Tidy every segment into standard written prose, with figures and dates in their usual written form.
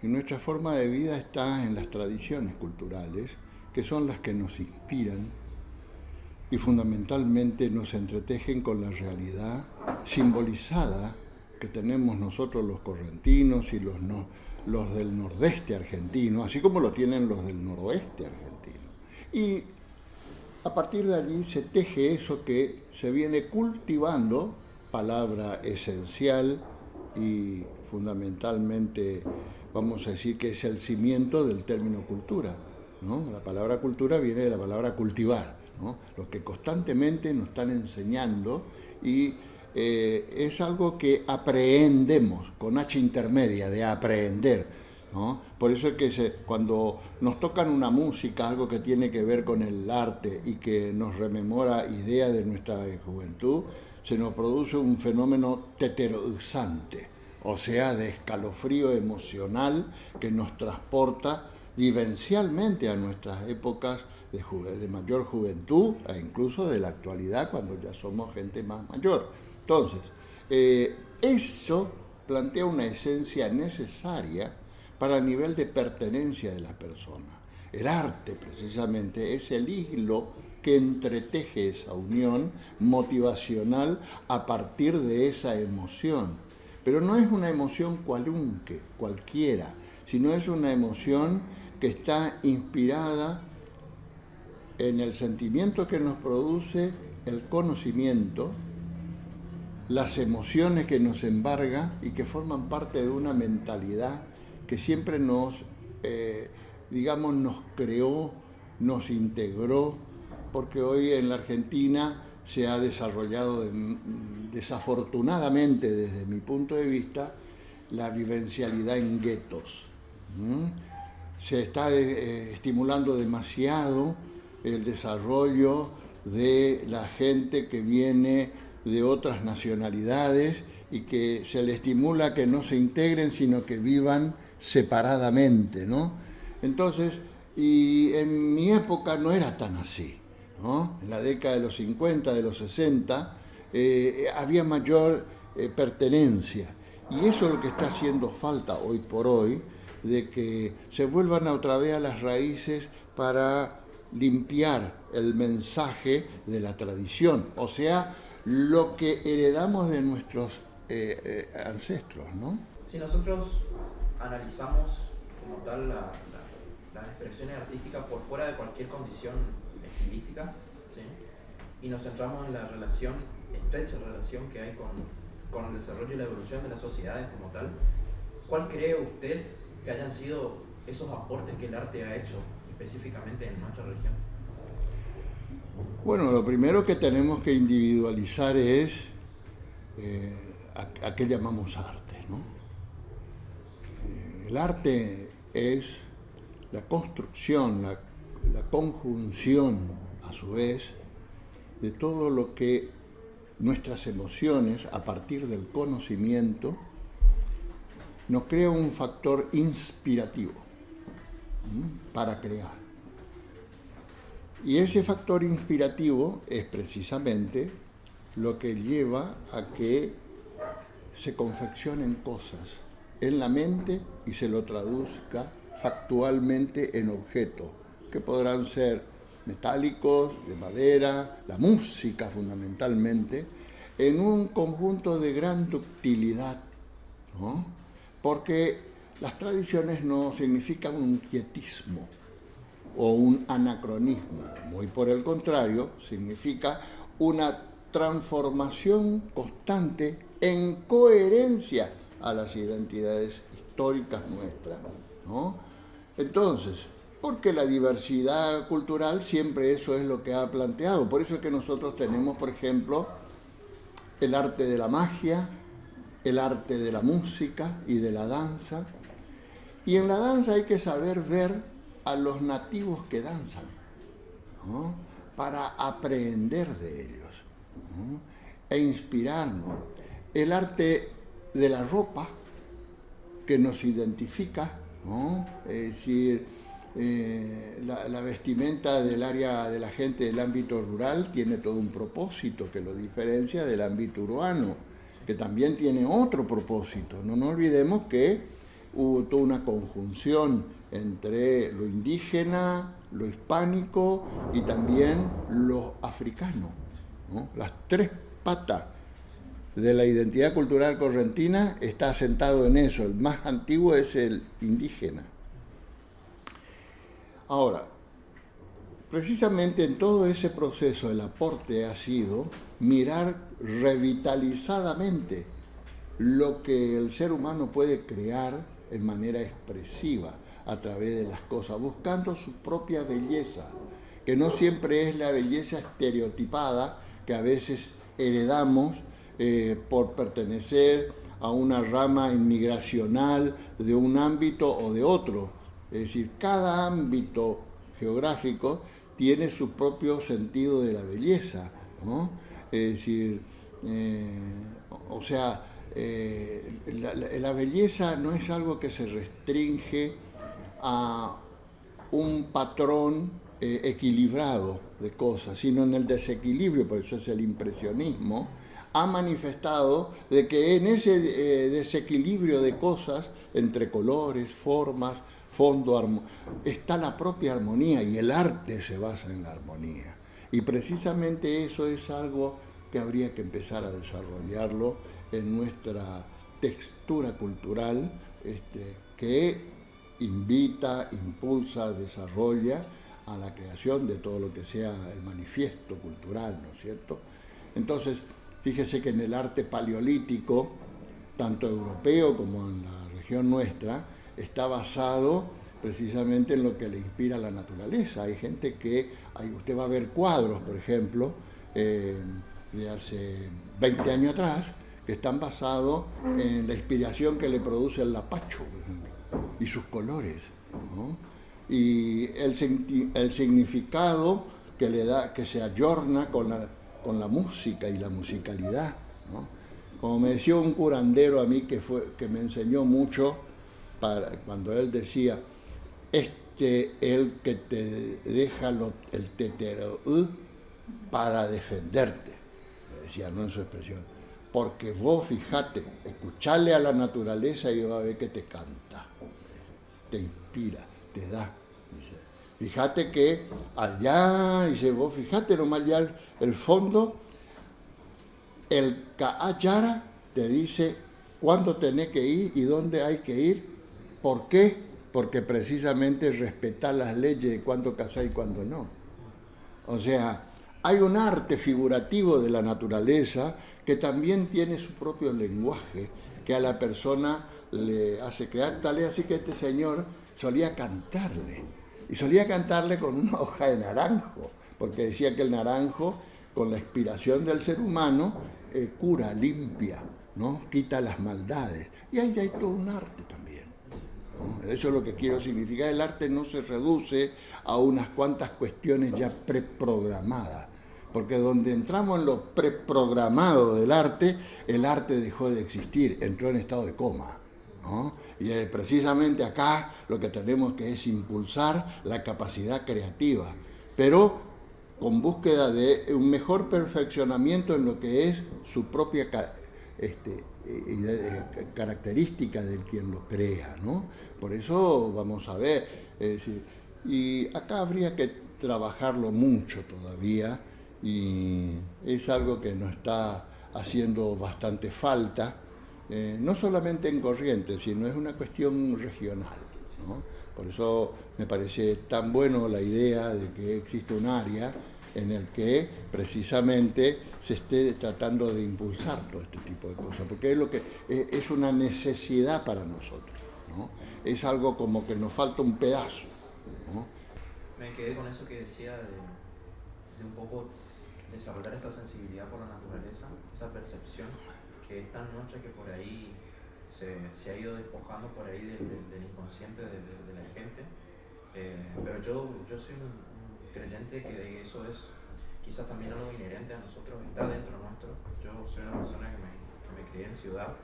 Y nuestra forma de vida está en las tradiciones culturales, que son las que nos inspiran y fundamentalmente nos entretejen con la realidad simbolizada que tenemos nosotros los correntinos y los del nordeste argentino, así como lo tienen los del noroeste argentino. Y a partir de allí se teje eso que se viene cultivando, palabra esencial y fundamentalmente, vamos a decir que es el cimiento del término cultura, ¿no? La palabra cultura viene de la palabra cultivar, ¿no? Lo que constantemente nos están enseñando y es algo que aprehendemos, con H intermedia, de aprehender, ¿no? Por eso es que cuando nos tocan una música, algo que tiene que ver con el arte y que nos rememora ideas de nuestra juventud, se nos produce un fenómeno teteroizante, o sea, de escalofrío emocional que nos transporta vivencialmente a nuestras épocas de mayor juventud e incluso de la actualidad cuando ya somos gente más mayor. Entonces, eso plantea una esencia necesaria para el nivel de pertenencia de la persona. El arte, precisamente, es el hilo que entreteje esa unión motivacional a partir de esa emoción. Pero no es una emoción cualunque, cualquiera, sino es una emoción que está inspirada en el sentimiento que nos produce el conocimiento, las emociones que nos embarga y que forman parte de una mentalidad que siempre nos creó, nos integró, porque hoy en la Argentina se ha desarrollado desafortunadamente desde mi punto de vista la vivencialidad en guetos. Se está estimulando demasiado el desarrollo de la gente que viene de otras nacionalidades y que se le estimula que no se integren, sino que vivan separadamente, ¿no? Entonces, y en mi época no era tan así, ¿no? En la década de los 50, de los 60, había mayor pertenencia. Y eso es lo que está haciendo falta hoy por hoy, de que se vuelvan otra vez a las raíces para limpiar el mensaje de la tradición, o sea, lo que heredamos de nuestros ancestros, ¿no? Si nosotros analizamos como tal las expresiones artísticas por fuera de cualquier condición estilística, ¿sí? Y nos centramos en la relación, estrecha relación que hay con el desarrollo y la evolución de las sociedades como tal, ¿cuál cree usted que hayan sido esos aportes que el arte ha hecho específicamente en nuestra región? Bueno, lo primero que tenemos que individualizar es a qué llamamos arte, ¿no? El arte es la construcción, la conjunción, a su vez, de todo lo que nuestras emociones, a partir del conocimiento, nos crea un factor inspirativo para crear. Y ese factor inspirativo es precisamente lo que lleva a que se confeccionen cosas en la mente y se lo traduzca factualmente en objetos, que podrán ser metálicos, de madera, la música fundamentalmente, en un conjunto de gran ductilidad, ¿no? Porque las tradiciones no significan un quietismo o un anacronismo, muy por el contrario, significa una transformación constante en coherencia a las identidades históricas nuestras, ¿no? Entonces, porque la diversidad cultural siempre eso es lo que ha planteado. Por eso es que nosotros tenemos, por ejemplo, el arte de la magia, el arte de la música y de la danza. Y en la danza hay que saber ver a los nativos que danzan, ¿no? Para aprender de ellos, ¿no? E inspirarnos. El arte de la ropa que nos identifica, ¿no? Es decir, la vestimenta del área de la gente del ámbito rural tiene todo un propósito que lo diferencia del ámbito urbano, que también tiene otro propósito. No nos olvidemos que hubo toda una conjunción entre lo indígena, lo hispánico y también lo africano, ¿no? Las tres patas de la identidad cultural correntina está asentado en eso. El más antiguo es el indígena. Ahora, precisamente en todo ese proceso el aporte ha sido mirar revitalizadamente lo que el ser humano puede crear en manera expresiva a través de las cosas, buscando su propia belleza, que no siempre es la belleza estereotipada que a veces heredamos por pertenecer a una rama inmigracional de un ámbito o de otro. Es decir, cada ámbito geográfico tiene su propio sentido de la belleza, ¿no? Es decir, la belleza no es algo que se restringe a un patrón equilibrado de cosas, sino en el desequilibrio. Por eso es el impresionismo, ha manifestado de que en ese desequilibrio de cosas, entre colores, formas, fondo, está la propia armonía, y el arte se basa en la armonía. Y precisamente eso es algo que habría que empezar a desarrollarlo en nuestra textura cultural, que invita, impulsa, desarrolla a la creación de todo lo que sea el manifiesto cultural, ¿no es cierto? Entonces, fíjese que en el arte paleolítico, tanto europeo como en la región nuestra, está basado precisamente en lo que le inspira la naturaleza. Hay gente que, usted va a ver cuadros, por ejemplo, de hace 20 años atrás, que están basados en la inspiración que le produce el lapacho, por ejemplo, y sus colores, ¿no? Y el significado que le da, que se ayorna con la música y la musicalidad, ¿no? Como me decía un curandero a mí que me enseñó mucho, cuando él decía, el que te deja el tetero para defenderte, le decía, no en su expresión, porque vos fijate, escuchale a la naturaleza y va a ver que te canta, te inspira, te da. Dice, fíjate que allá, dice, vos fijate nomás allá el fondo, el Kaayara te dice cuándo tenés que ir y dónde hay que ir. ¿Por qué? Porque precisamente respetar las leyes de cuándo casar y cuándo no. O sea, hay un arte figurativo de la naturaleza que también tiene su propio lenguaje, que a la persona le hace crear. Tal es así que este señor solía cantarle, y solía cantarle con una hoja de naranjo, porque decía que el naranjo, con la inspiración del ser humano, cura, limpia, ¿no? Quita las maldades. Y ahí hay todo un arte también, ¿no? Eso es lo que quiero significar. El arte no se reduce a unas cuantas cuestiones ya preprogramadas, porque donde entramos en lo preprogramado del arte, el arte dejó de existir, entró en estado de coma, ¿no? Y precisamente acá lo que tenemos que es impulsar la capacidad creativa, pero con búsqueda de un mejor perfeccionamiento en lo que es su propia característica del quien lo crea, ¿no? Por eso vamos a ver, y acá habría que trabajarlo mucho todavía, y es algo que nos está haciendo bastante falta, no solamente en Corrientes, sino es una cuestión regional, ¿no? Por eso me parece tan bueno la idea de que existe un área en el que precisamente se esté tratando de impulsar todo este tipo de cosas, porque es una necesidad para nosotros, ¿no? Es algo como que nos falta un pedazo, ¿no? Me quedé con eso que decía de un poco desarrollar esa sensibilidad por la naturaleza, esa percepción que es tan nuestra que por ahí se ha ido despojando por ahí del inconsciente de la gente. Pero yo soy un creyente que eso es quizás también algo inherente a nosotros, está dentro nuestro. Yo soy una persona que me crié en ciudad,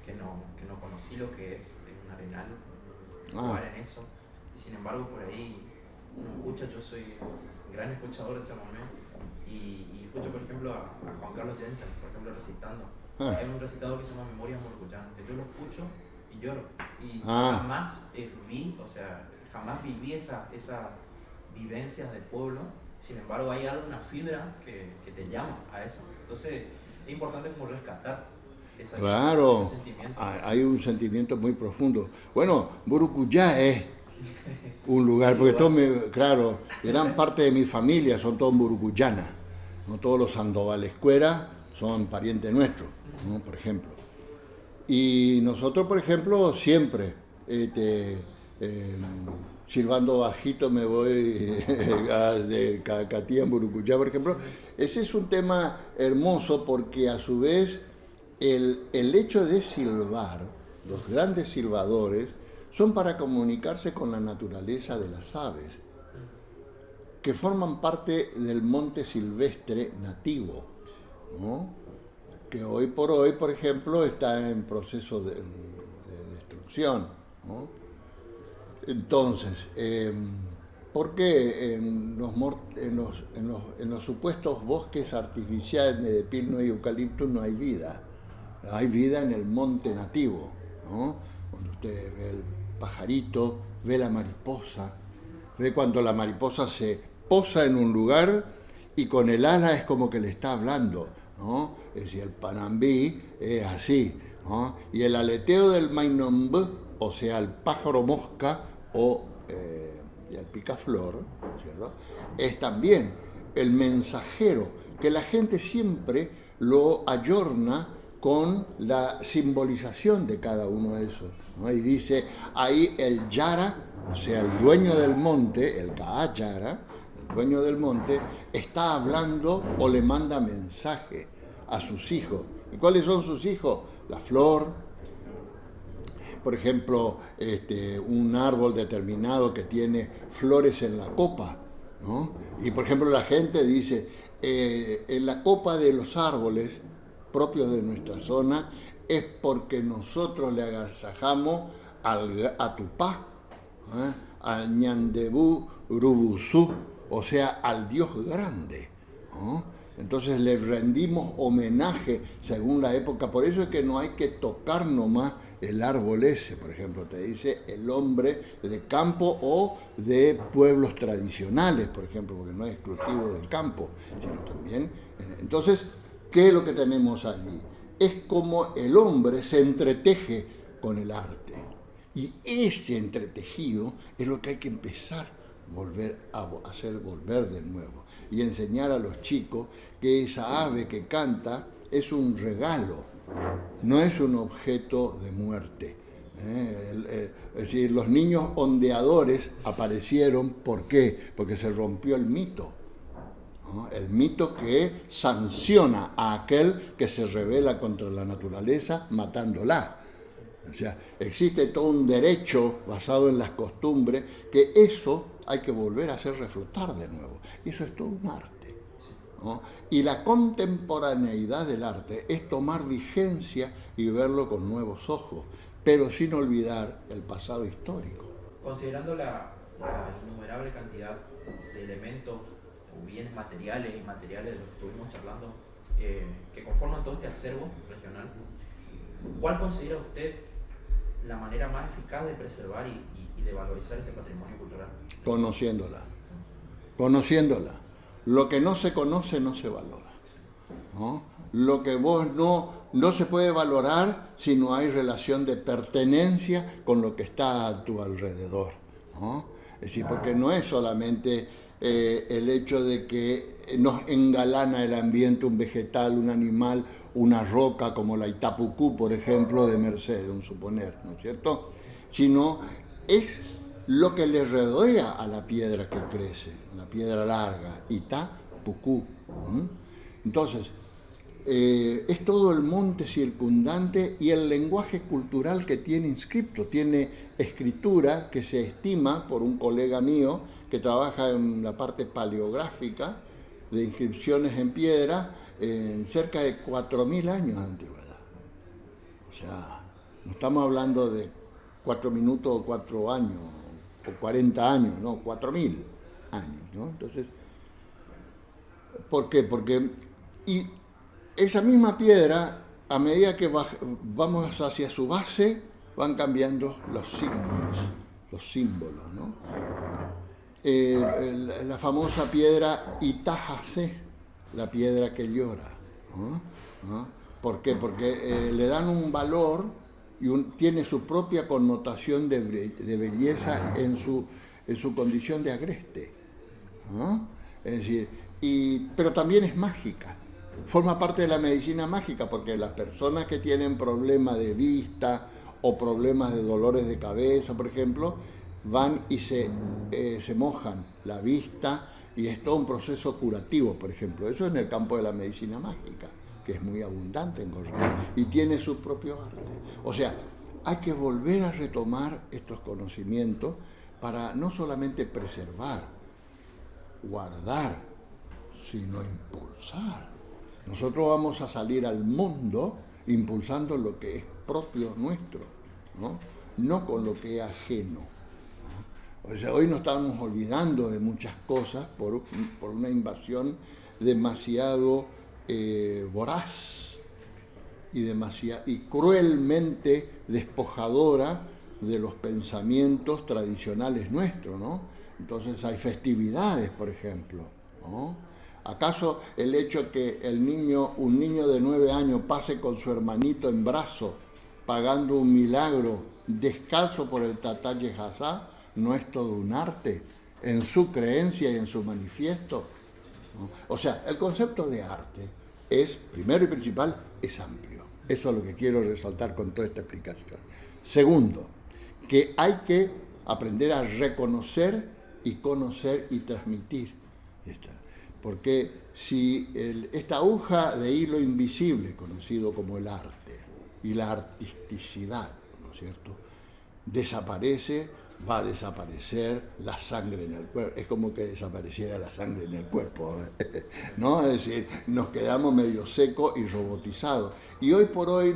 que no conocí lo que es un arenal, jugar en eso, y sin embargo por ahí uno escucha. Yo soy un gran escuchador de chamamé, y escucho por ejemplo a Juan Carlos Jensen, por ejemplo, recitando. Hay un recitador que se llama Memorias Morcuyán, que yo lo escucho y lloro. Y jamás viví esa vivencia del pueblo. Sin embargo, hay alguna fibra que te llama a eso. Entonces, es importante como rescatar ese sentimiento. Hay un sentimiento muy profundo. Bueno, Burucuyá es un lugar, porque claro, gran parte de mi familia son todos burucuyanas, no todos los Sandoval Escuera son parientes nuestros, ¿no? Por ejemplo. Y nosotros, por ejemplo, siempre silbando bajito me voy de Cacatía en Burucuyá, por ejemplo. Ese es un tema hermoso porque a su vez el hecho de silbar, los grandes silbadores, son para comunicarse con la naturaleza de las aves, que forman parte del monte silvestre nativo, ¿no? Que hoy por hoy, por ejemplo, está en proceso de destrucción, ¿no? Entonces, ¿por qué en los supuestos bosques artificiales de pino y eucalipto no hay vida? Hay vida en el monte nativo, ¿no? Donde usted ve el pajarito, ve la mariposa, ve cuando la mariposa se posa en un lugar y con el ala es como que le está hablando, ¿no? Es decir, el panambí es así, ¿no? Y el aleteo del mainomb, o sea, el pájaro mosca o el picaflor, ¿cierto? Es también el mensajero, que la gente siempre lo ayorna con la simbolización de cada uno de esos, ¿no? Y dice, ahí el yara, o sea, el dueño del monte, el Kaayara, el dueño del monte, está hablando o le manda mensaje a sus hijos. ¿Y cuáles son sus hijos? La flor, por ejemplo, un árbol determinado que tiene flores en la copa, ¿no? Y por ejemplo la gente dice, en la copa de los árboles propios de nuestra zona es porque nosotros le agasajamos al Atupá, al Ñandebú Rubusú, o sea, al Dios grande, ¿no? Entonces le rendimos homenaje según la época. Por eso es que no hay que tocar nomás el árbol ese, por ejemplo, te dice el hombre de campo o de pueblos tradicionales, por ejemplo, porque no es exclusivo del campo, sino también. Entonces, ¿qué es lo que tenemos allí? Es como el hombre se entreteje con el arte. Y ese entretejido es lo que hay que empezar a hacer volver de nuevo. Y enseñar a los chicos que esa ave que canta es un regalo, no es un objeto de muerte. Es decir, los niños ondeadores aparecieron, ¿por qué? Porque se rompió el mito, ¿no? El mito que sanciona a aquel que se rebela contra la naturaleza matándola. O sea, existe todo un derecho basado en las costumbres que eso hay que volver a hacer reflotar de nuevo. Y eso es todo un arte, ¿no? Y la contemporaneidad del arte es tomar vigencia y verlo con nuevos ojos, pero sin olvidar el pasado histórico. Considerando la innumerable cantidad de elementos o bienes materiales e inmateriales de los que estuvimos charlando, que conforman todo este acervo regional, ¿cuál considera usted la manera más eficaz de preservar y de valorizar este patrimonio cultural? Conociéndola. Lo que no se conoce no se valora, ¿no? Lo que vos no se puede valorar si no hay relación de pertenencia con lo que está a tu alrededor, ¿no? Es decir, porque no es solamente el hecho de que nos engalana el ambiente un vegetal, un animal, una roca como la Itapucú, por ejemplo, de Mercedes, un suponer, ¿no es cierto? Sino es lo que le rodea a la piedra que crece, la piedra larga, Itapucú. Entonces, es todo el monte circundante y el lenguaje cultural que tiene inscripto. Tiene escritura que se estima por un colega mío que trabaja en la parte paleográfica de inscripciones en piedra en cerca de 4.000 años de antigüedad. O sea, no estamos hablando de 4 minutos o 4 años o 40 años, no, 4.000 años, ¿no? Entonces, ¿por qué? Porque esa misma piedra, a medida que vamos hacia su base, van cambiando los signos, los símbolos, ¿no? La famosa piedra Itajase, la piedra que llora, ¿no? ¿No? ¿Por qué? Porque le dan un valor y tiene su propia connotación de belleza en su condición de agreste, ¿no? Es decir, pero también es mágica. Forma parte de la medicina mágica, porque las personas que tienen problemas de vista o problemas de dolores de cabeza, por ejemplo, van y se mojan la vista, y es todo un proceso curativo, por ejemplo. Eso en el campo de la medicina mágica, que es muy abundante en Corrientes y tiene su propio arte. O sea, hay que volver a retomar estos conocimientos para no solamente preservar, guardar, sino impulsar. Nosotros vamos a salir al mundo impulsando lo que es propio nuestro, no con lo que es ajeno, ¿no? O sea, hoy nos estamos olvidando de muchas cosas por una invasión demasiado voraz y cruelmente despojadora de los pensamientos tradicionales nuestros, ¿no? Entonces hay festividades, por ejemplo, ¿no? ¿Acaso el hecho que un niño de 9 años pase con su hermanito en brazo, pagando un milagro, descalzo por el Tatá Yehazá, no es todo un arte en su creencia y en su manifiesto, ¿no? O sea, el concepto de arte es, primero y principal, es amplio. Eso es lo que quiero resaltar con toda esta explicación. Segundo, que hay que aprender a reconocer y conocer y transmitir esta. Porque si esta aguja de hilo invisible, conocido como el arte y la artisticidad, ¿no es cierto?, desaparece, va a desaparecer la sangre en el cuerpo. Es como que desapareciera la sangre en el cuerpo, ¿no? Es decir, nos quedamos medio secos y robotizados. Y hoy por hoy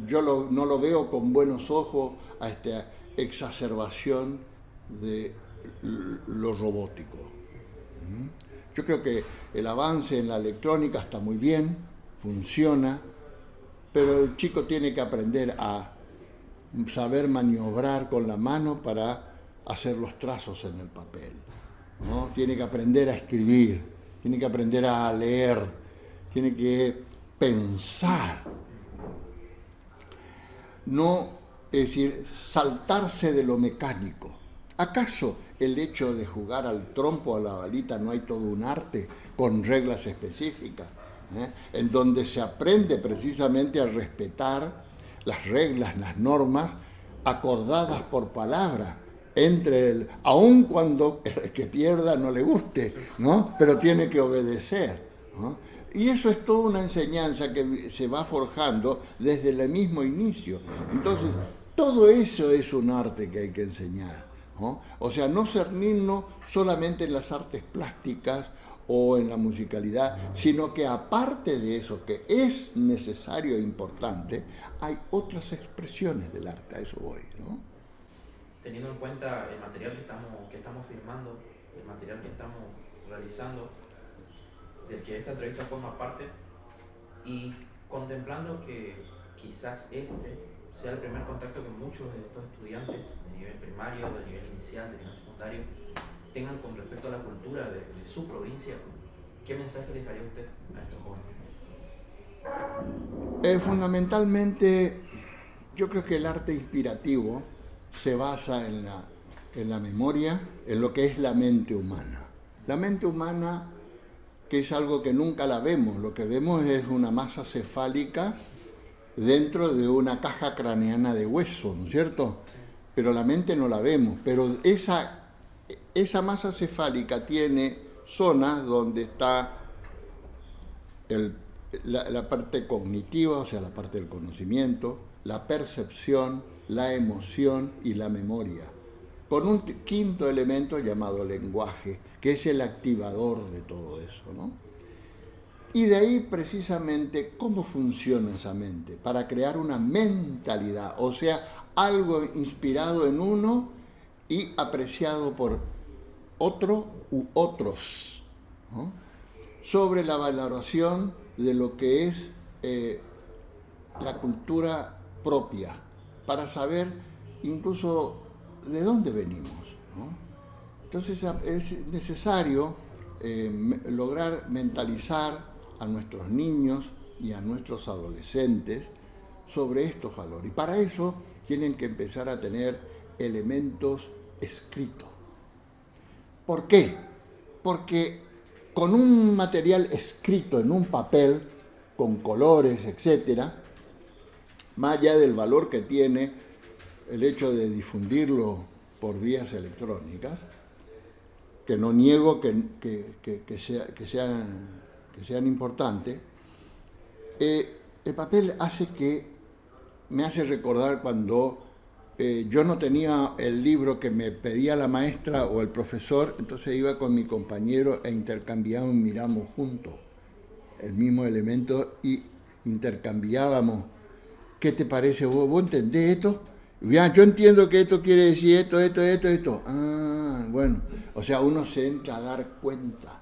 yo no lo veo con buenos ojos a esta exacerbación de lo robótico. Yo creo que el avance en la electrónica está muy bien, funciona, pero el chico tiene que aprender a saber maniobrar con la mano para hacer los trazos en el papel, ¿no? Tiene que aprender a escribir, tiene que aprender a leer, tiene que pensar. No, es decir, saltarse de lo mecánico. ¿Acaso el hecho de jugar al trompo o a la balita no hay todo un arte con reglas específicas, en donde se aprende precisamente a respetar las reglas, las normas acordadas por palabra, aun cuando el que pierda no le guste, ¿no? Pero tiene que obedecer, ¿no? Y eso es toda una enseñanza que se va forjando desde el mismo inicio. Entonces, todo eso es un arte que hay que enseñar, ¿no? O sea, no cernirnos solamente en las artes plásticas o en la musicalidad, sino que aparte de eso, que es necesario e importante, hay otras expresiones del arte, a eso voy, ¿no? Teniendo en cuenta el material que estamos firmando, el material que estamos realizando, del que esta entrevista forma parte, y contemplando que quizás sea el primer contacto que muchos de estos estudiantes de nivel primario, de nivel inicial, de nivel secundario, tengan con respecto a la cultura de su provincia, ¿qué mensaje dejaría usted a estos jóvenes? Fundamentalmente, yo creo que el arte inspirativo se basa en la memoria, en lo que es la mente humana. La mente humana, que es algo que nunca la vemos, lo que vemos es una masa cefálica dentro de una caja craneana de hueso, ¿no es cierto? Pero la mente no la vemos, pero esa masa cefálica tiene zonas donde está la parte cognitiva, o sea, la parte del conocimiento, la percepción, la emoción y la memoria, con un quinto elemento llamado lenguaje, que es el activador de todo eso, ¿no? Y de ahí precisamente cómo funciona esa mente, para crear una mentalidad, o sea, algo inspirado en uno y apreciado por otro u otros, ¿no? Sobre la valoración de lo que es la cultura propia, para saber incluso de dónde venimos, ¿no? Entonces es necesario lograr mentalizar a nuestros niños y a nuestros adolescentes sobre estos valores. Y para eso tienen que empezar a tener elementos escritos. ¿Por qué? Porque con un material escrito en un papel, con colores, etcétera, más allá del valor que tiene el hecho de difundirlo por vías electrónicas, que no niego que sean importantes, el papel me hace recordar cuando yo no tenía el libro que me pedía la maestra o el profesor, entonces iba con mi compañero e intercambiábamos, miramos juntos el mismo elemento y intercambiábamos. ¿Qué te parece vos? ¿Vos entendés esto? Ya, yo entiendo que esto quiere decir esto. Ah, bueno, o sea, uno se entra a dar cuenta.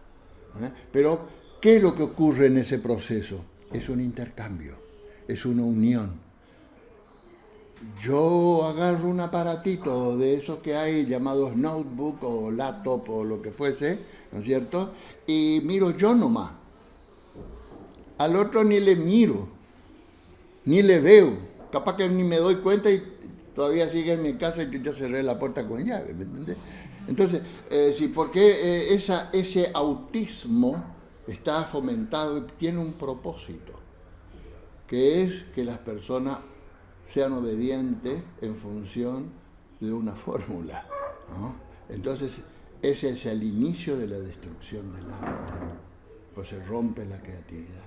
Pero, ¿qué es lo que ocurre en ese proceso? Es un intercambio, es una unión. Yo agarro un aparatito de esos que hay llamados notebook o laptop o lo que fuese, ¿no es cierto? Y miro yo nomás. Al otro ni le miro, ni le veo. Capaz que ni me doy cuenta y todavía sigue en mi casa y yo ya cerré la puerta con llave, ¿me entendés? Entonces, sí, porque ese autismo está fomentado y tiene un propósito, que es que las personas sean obedientes en función de una fórmula, ¿no? Entonces, ese es el inicio de la destrucción del arte, pues se rompe la creatividad.